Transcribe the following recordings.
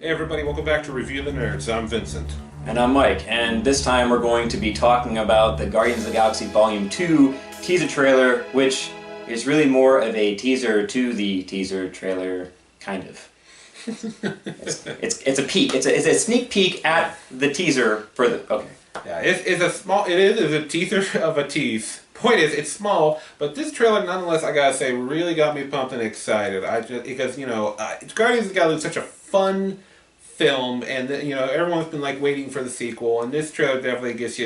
Hey everybody, welcome back to Review the Nerds. I'm Vincent. And I'm Mike, and this time we're going to be talking about the Guardians of the Galaxy Volume 2 teaser trailer, which is really more of a teaser to the teaser trailer, kind of. It's a peek. It's a sneak peek at the teaser for the... Okay. Yeah, it is a teaser of a tease. Point is, it's small, but this trailer, nonetheless, I gotta say, really got me pumped and excited. Because Guardians of the Galaxy is such a fun film, and everyone's been like waiting for the sequel, and this trailer definitely gets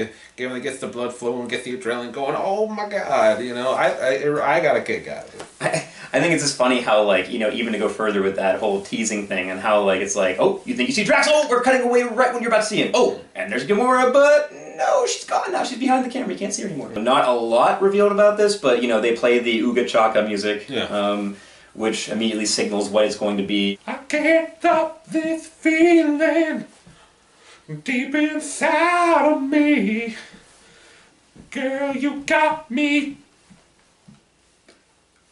the blood flowing, gets the adrenaline going. Oh my god, I got a kick out of it. I think it's just funny how, even to go further with that whole teasing thing, and how, it's like, oh, you think you see Drax? Oh, we're cutting away right when you're about to see him. Oh, and there's Gamora, but no, she's gone now. She's behind the camera. You can't see her anymore. Not a lot revealed about this, but, they play the Ooga Chaka music, which immediately signals what it's going to be. I can't stop this feeling deep inside of me. Girl, you got me.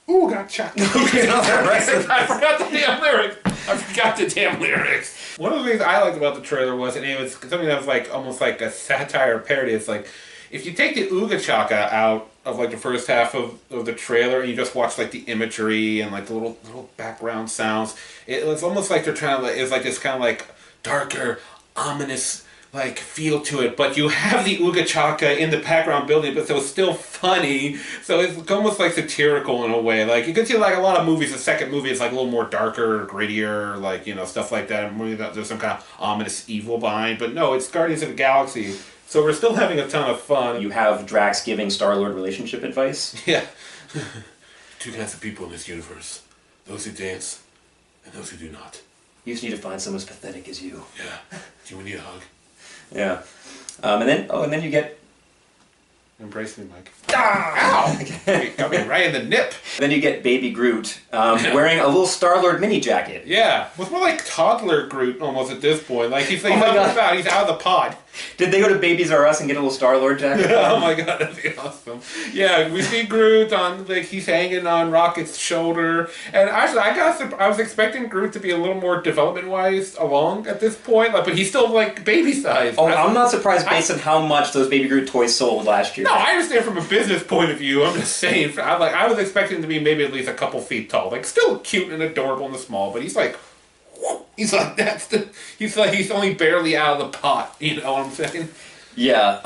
Ooh, got shot. Okay, I forgot the damn lyrics. One of the things I liked about the trailer was, and it was something that was almost like a satire parody. It's like, if you take the Ooga Chaka out of the first half of the trailer and you just watch the imagery and the little background sounds, it was almost like they're trying to it's this kind of darker, ominous feel to it, but you have the Ooga Chaka in the background building, but so it's still funny, so it's almost satirical in a way. You can see a lot of movies, the second movie is a little more darker, grittier, stuff like that, and maybe there's some kind of ominous evil behind, but no, it's Guardians of the Galaxy, so we're still having a ton of fun. You have Drax giving Star-Lord relationship advice. Yeah. Two kinds of people in this universe. Those who dance, and those who do not. You just need to find someone as pathetic as you. Yeah. Do you need a hug? Yeah. And then you get... Embrace me, Mike. Ow! You got me right in the nip. Then you get Baby Groot wearing a little Star-Lord mini jacket. Yeah. It was more like toddler Groot almost at this point. He's he's out of the pod. Did they go to Babies R Us and get a little Star-Lord jacket? Oh my god, that'd be awesome. Yeah, we see Groot on, he's hanging on Rocket's shoulder. And actually, I was expecting Groot to be a little more development-wise along at this point, but he's still, baby-sized. Oh, I'm not surprised based on how much those Baby Groot toys sold last year. No, I understand from a business point of view. I'm just saying, I was expecting him to be maybe at least a couple feet tall. Still cute and adorable in the small, but he's he's only barely out of the pot, you know what I'm saying? Yeah,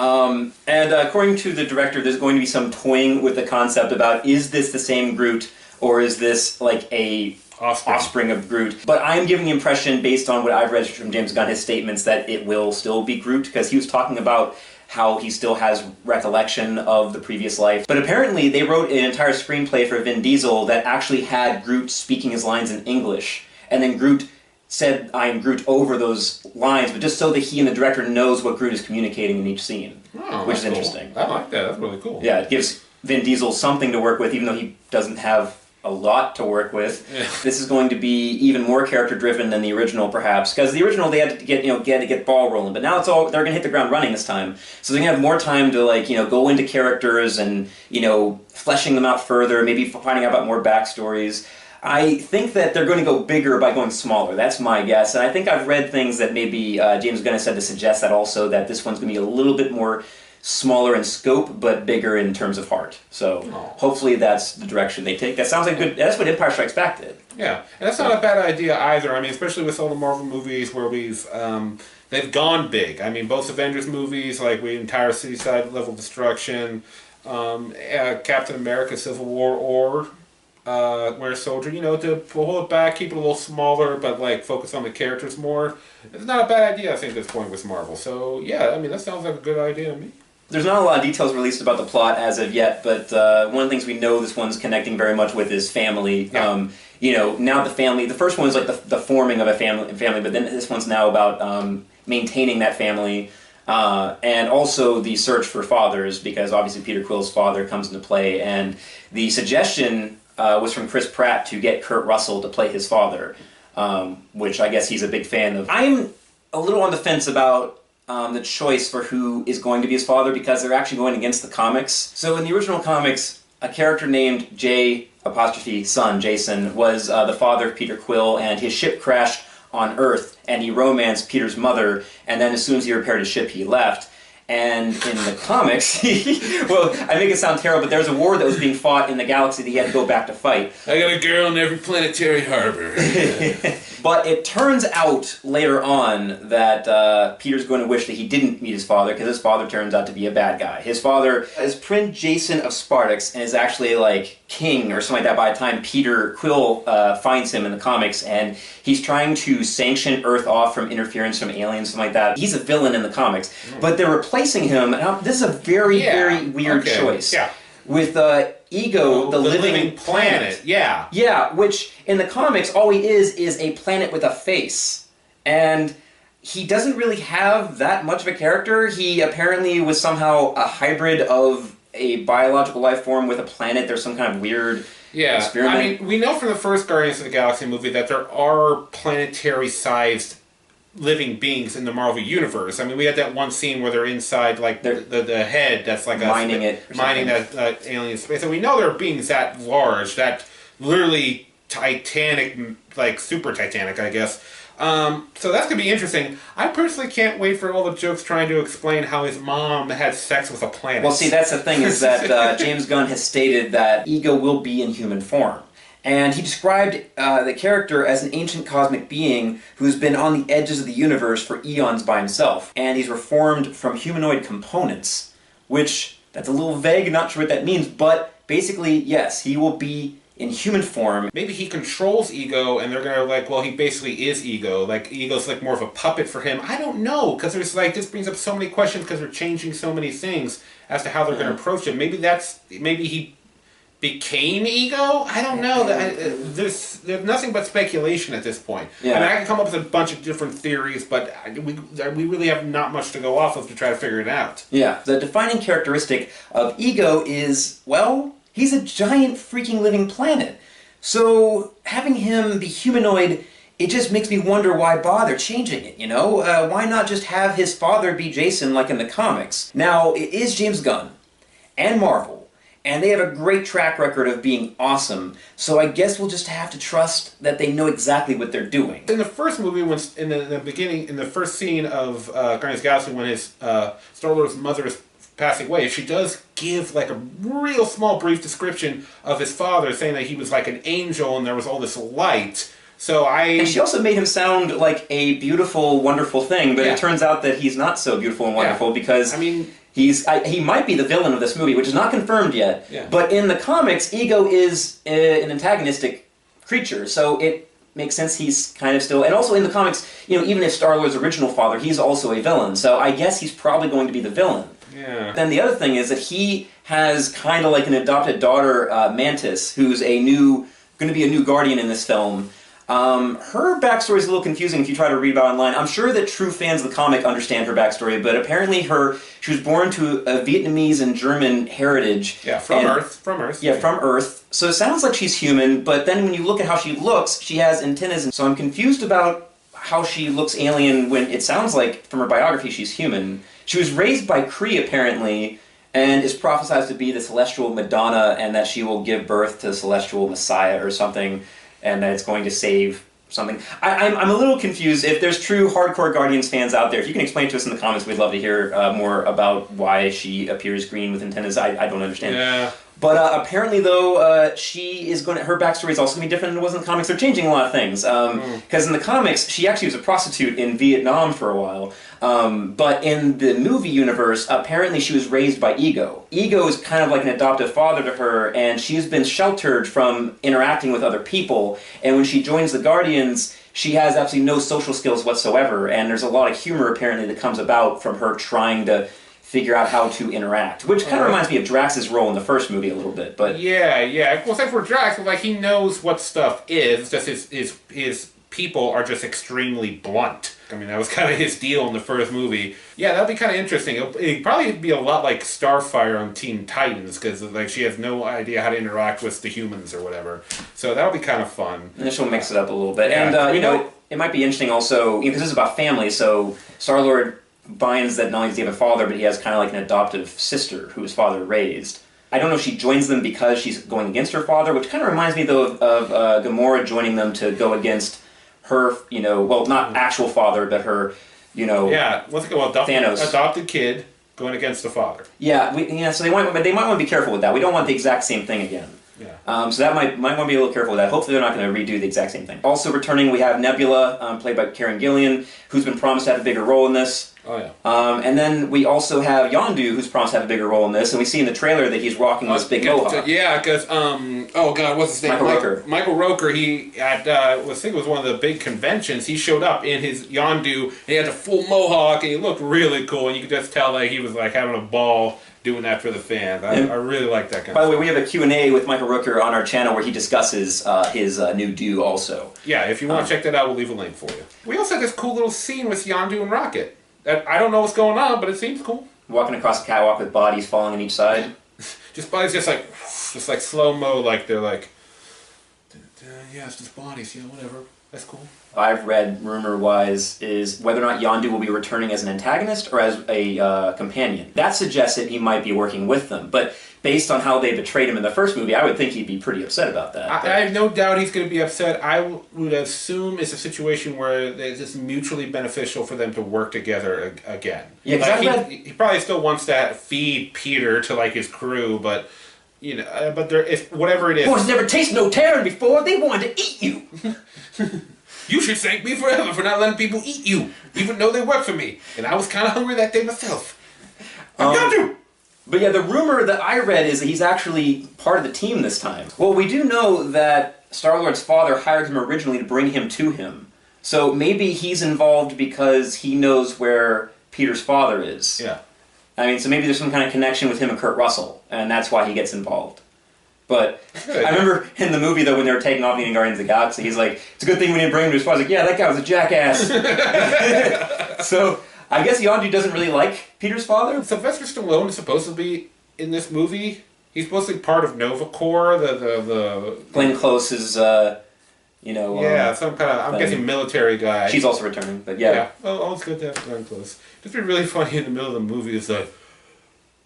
and according to the director, there's going to be some toying with the concept about, is this the same Groot, or is this a offspring of Groot? But I'm giving the impression, based on what I've read from James Gunn, his statements, that it will still be Groot, because he was talking about how he still has recollection of the previous life. But apparently they wrote an entire screenplay for Vin Diesel that actually had Groot speaking his lines in English, and then Groot said, "I am Groot" over those lines, but just so that he and the director knows what Groot is communicating in each scene, which is interesting. I like that. That's really cool. Yeah, it gives Vin Diesel something to work with, even though he doesn't have a lot to work with. Yeah. This is going to be even more character-driven than the original, perhaps, because the original they had to get ball rolling, but now they're going to hit the ground running this time, so they're going to have more time to go into characters and fleshing them out further, maybe finding out about more backstories. I think that they're going to go bigger by going smaller. That's my guess. And I think I've read things that maybe James Gunn has said to suggest that also, that this one's going to be a little bit more smaller in scope, but bigger in terms of heart. So hopefully that's the direction they take. That sounds like good. That's what Empire Strikes Back did. Yeah, and that's not a bad idea either. I mean, especially with all the Marvel movies where they've gone big. I mean, both Avengers movies, entire cityside level destruction, Captain America Civil War, or Winter Soldier, to pull it back, keep it a little smaller, but focus on the characters more. It's not a bad idea, I think, at this point with Marvel. So yeah, I mean, that sounds like a good idea to me. There's not a lot of details released about the plot as of yet, but one of the things we know this one's connecting very much with is family. Yeah. Now the family, the first one is the forming of a family, but then this one's now about maintaining that family, and also the search for fathers, because obviously Peter Quill's father comes into play, and the suggestion was from Chris Pratt to get Kurt Russell to play his father, which I guess he's a big fan of. I'm a little on the fence about the choice for who is going to be his father, because they're actually going against the comics. So in the original comics, a character named J' son Jason was the father of Peter Quill, and his ship crashed on Earth, and he romanced Peter's mother, and then as soon as he repaired his ship, he left. And in the comics, well, I make it sound terrible, but there's a war that was being fought in the galaxy that he had to go back to fight. I got a girl in every planetary harbor. But it turns out later on that Peter's going to wish that he didn't meet his father, because his father turns out to be a bad guy. His father is Prince Jason of Spartax, and is actually like king or something like that by the time Quill finds him in the comics, and he's trying to sanction Earth off from interference from aliens, something like that. He's a villain in the comics, but they're replacing him. Now, this is a very, very weird choice. Yeah. With Ego, the living planet. Yeah. Yeah, which in the comics, all he is a planet with a face. And he doesn't really have that much of a character. He apparently was somehow a hybrid of a biological life form with a planet. There's some kind of weird experiment. I mean, we know from the first Guardians of the Galaxy movie that there are planetary-sized living beings in the Marvel Universe. I mean, we had that one scene where they're inside, like, the head that's like mining that alien space. And we know there are beings that large, that literally Titanic, like super Titanic, I guess. So that's going to be interesting. I personally can't wait for all the jokes trying to explain how his mom had sex with a planet. Well, see, that's the thing, is that James Gunn has stated that Ego will be in human form. And he described the character as an ancient cosmic being who's been on the edges of the universe for eons by himself. And he's reformed from humanoid components, which, that's a little vague, not sure what that means, but basically, yes, he will be in human form. Maybe he controls Ego, and they're gonna like, well, he basically is Ego. Like, Ego's like more of a puppet for him. I don't know, because there's like, this brings up so many questions because they're changing so many things as to how they're gonna approach it. Maybe he became Ego? I don't know. There's nothing but speculation at this point. Yeah. I mean, I can come up with a bunch of different theories, but we really have not much to go off of to try to figure it out. Yeah. The defining characteristic of Ego is, well, he's a giant freaking living planet. So having him be humanoid, it just makes me wonder why bother changing it, you know? Why not just have his father be Jason like in the comics? Now, it is James Gunn and Marvel, and they have a great track record of being awesome, so I guess we'll just have to trust that they know exactly what they're doing. In the first movie, when in the beginning, in the first scene of Guardians of the Galaxy, when his Star-Lord's mother is passing away, she does give like a real small brief description of his father, saying that he was like an angel and there was all this light. And she also made him sound like a beautiful, wonderful thing, but it turns out that he's not so beautiful and wonderful because... I mean... he might be the villain of this movie, which is not confirmed yet. Yeah. But in the comics, Ego is an antagonistic creature, so it makes sense he's kind of still... And also in the comics, you know, even if Star-Lord's original father, he's also a villain, so I guess he's probably going to be the villain. Yeah. Then the other thing is that he has kind of like an adopted daughter, Mantis, who's going to be a new Guardian in this film. Her backstory is a little confusing if you try to read about it online. I'm sure that true fans of the comic understand her backstory, but apparently she was born to a Vietnamese and German heritage. Yeah, from Earth. Yeah, from Earth. So it sounds like she's human, but then when you look at how she looks, she has antennas, and so I'm confused about how she looks alien when it sounds like, from her biography, she's human. She was raised by Kree, apparently, and is prophesied to be the celestial Madonna, and that she will give birth to the celestial Messiah or something, and that it's going to save something. I'm a little confused. If there's true hardcore Guardians fans out there, if you can explain to us in the comments, we'd love to hear more about why she appears green with antennas. I don't understand. Yeah. But apparently, though, she is going to... Her backstory is also going to be different than it was in the comics. They're changing a lot of things. Because in the comics, she actually was a prostitute in Vietnam for a while. But in the movie universe, apparently she was raised by Ego. Ego is kind of like an adoptive father to her, and she's been sheltered from interacting with other people. And when she joins the Guardians, she has absolutely no social skills whatsoever. And there's a lot of humor, apparently, that comes about from her trying to figure out how to interact, which kind of reminds me of Drax's role in the first movie a little bit. But yeah. Well, except for Drax, like, he knows what stuff is. Just his people are just extremely blunt. I mean, that was kind of his deal in the first movie. Yeah, that'd be kind of interesting. It'd probably be a lot like Starfire on Teen Titans, because like she has no idea how to interact with the humans or whatever. So that'll be kind of fun. And she'll mix it up a little bit. Yeah. And you know, it might be interesting also, because this is about family. So Star-Lord finds that not only does he have a father, but he has kind of like an adoptive sister who his father raised. I don't know if she joins them because she's going against her father, which kind of reminds me, though, of Gamora joining them to go against her, well, not actual father, but her, Yeah, what's it called? Thanos. Adopted kid going against the father. Yeah, so they might want to be careful with that. We don't want the exact same thing again. Yeah. So that might want to be a little careful with that. Hopefully they're not going to redo the exact same thing. Also returning, we have Nebula, played by Karen Gillan, who's been promised to have a bigger role in this. Oh, yeah. And then we also have Yondu, who's promised to have a bigger role in this, and we see in the trailer that he's rocking this big mohawk. Yeah, because, oh god, what's his name? Michael Rooker. Michael Rooker, he, at, I think it was one of the big conventions, he showed up in his Yondu, and he had a full mohawk, and he looked really cool, and you could just tell that he was, like, having a ball doing that for the fans. I really like that kind of stuff. By the way, we have a Q&A with Michael Rooker on our channel where he discusses his new do also. Yeah, if you want to check that out, we'll leave a link for you. We also had this cool little scene with Yondu and Rocket. I don't know what's going on, but it seems cool. Walking across the catwalk with bodies falling on each side. Just bodies just like slow-mo, like they're like, yeah, it's just bodies, yeah, whatever. That's cool. I've read, rumor-wise, is whether or not Yondu will be returning as an antagonist or as a companion. That suggests that he might be working with them, but based on how they betrayed him in the first movie, I would think he'd be pretty upset about that. I have no doubt he's going to be upset. I would assume it's a situation where it's just mutually beneficial for them to work together again. Yeah, like he probably still wants to feed Peter to like his crew, but but if whatever it is, boys never tasted no Terran before. They wanted to eat you. You should thank me forever for not letting people eat you, even though they work for me. And I was kind of hungry that day myself. I got you. But yeah, the rumor that I read is that he's actually part of the team this time. Well, we do know that Star-Lord's father hired him originally to bring him to him. So maybe he's involved because he knows where Peter's father is. Yeah. I mean, so maybe there's some kind of connection with him and Kurt Russell, and that's why he gets involved. But I remember in the movie, though, when they were taking off the Guardians of the Galaxy, he's like, it's a good thing we didn't bring him to his father. He's like, yeah, that guy was a jackass. So I guess Yondu doesn't really like Peter's father. Sylvester Stallone is supposed to be in this movie. He's supposed to be part of Nova Corps, the Glenn Close is, yeah, some kind of, I'm guessing military guy. She's also returning, but yeah. Oh, it's good to have Glenn Close. Just be really funny in the middle of the movie. It's like,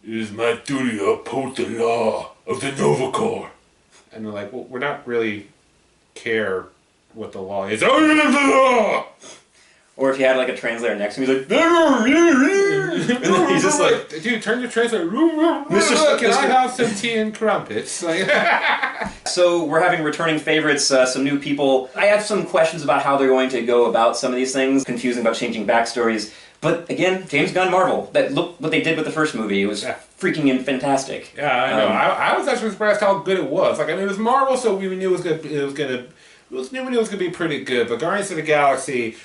it is my duty to uphold the law of the Nova Corps. And they're like, well, we're not really care what the law is. Oh, the law! Or if you had like a translator next to him, he's like, and then he's just like, dude, turn your translator. Can I have some tea and crumpets? So we're having returning favorites, some new people. I have some questions about how they're going to go about some of these things. Confusing about changing backstories. But again, James Gunn, Marvel. Look what they did with the first movie. It was freaking fantastic. Yeah, I know. I was actually surprised how good it was. Like, I mean, it was Marvel, so we knew it was gonna be pretty good. But Guardians of the Galaxy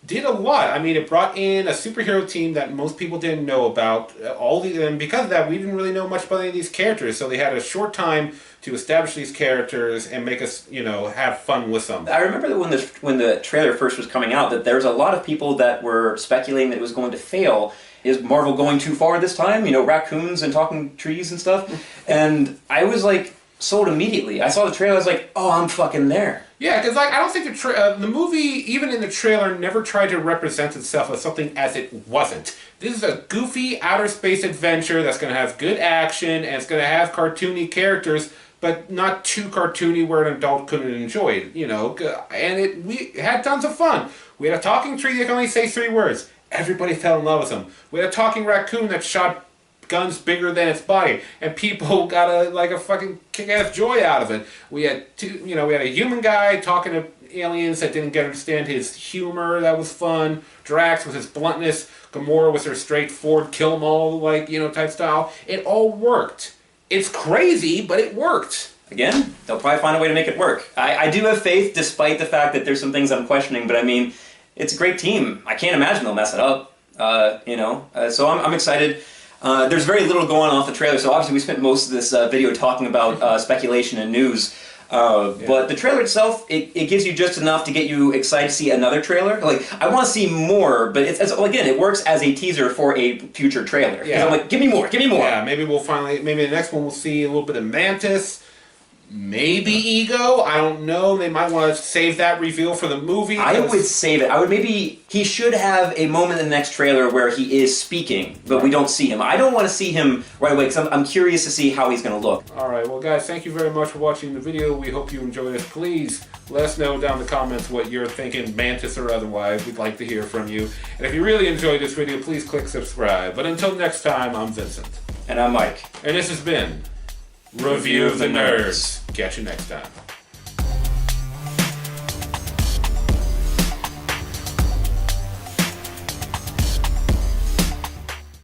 did a lot. I mean, it brought in a superhero team that most people didn't know about. And because of that, we didn't really know much about any of these characters. So they had a short time to establish these characters and make us, have fun with them. I remember that when the trailer first was coming out, that there was a lot of people that were speculating that it was going to fail. Is Marvel going too far this time? Raccoons and talking trees and stuff. And I was like sold immediately. I saw the trailer. I was like, oh, I'm fucking there. Yeah, because I don't think the movie, even in the trailer, never tried to represent itself as something as it wasn't. This is a goofy outer space adventure that's going to have good action and it's going to have cartoony characters, but not too cartoony where an adult couldn't enjoy it. And we had tons of fun. We had a talking tree that can only say 3 words. Everybody fell in love with him. We had a talking raccoon that shot guns bigger than its body, and people got a fucking kick-ass joy out of it. We had we had a human guy talking to aliens that didn't understand his humor. That was fun. Drax with his bluntness. Gamora with her straightforward kill 'em all type style. It all worked. It's crazy, but it worked. Again, they'll probably find a way to make it work. I do have faith, despite the fact that there's some things I'm questioning. But I mean, it's a great team. I can't imagine they'll mess it up. So I'm excited. There's very little going on off the trailer, so obviously we spent most of this video talking about speculation and news. But the trailer itself, it gives you just enough to get you excited to see another trailer. Like, I want to see more, but again, it works as a teaser for a future trailer. Yeah. I'm like, give me more, give me more. Yeah, maybe the next one we'll see a little bit of Mantis. Maybe Ego. I don't know. They might want to save that reveal for the movie. I would save it. He should have a moment in the next trailer where he is speaking, but we don't see him. I don't want to see him right away because I'm curious to see how he's going to look. Alright, well guys, thank you very much for watching the video. We hope you enjoyed it. Please Let us know down in the comments what you're thinking, Mantis or otherwise. We'd like to hear from you. And if you really enjoyed this video, please click subscribe. But until next time, I'm Vincent. And I'm Mike. And this has been Review of the Nerds. Catch you next time.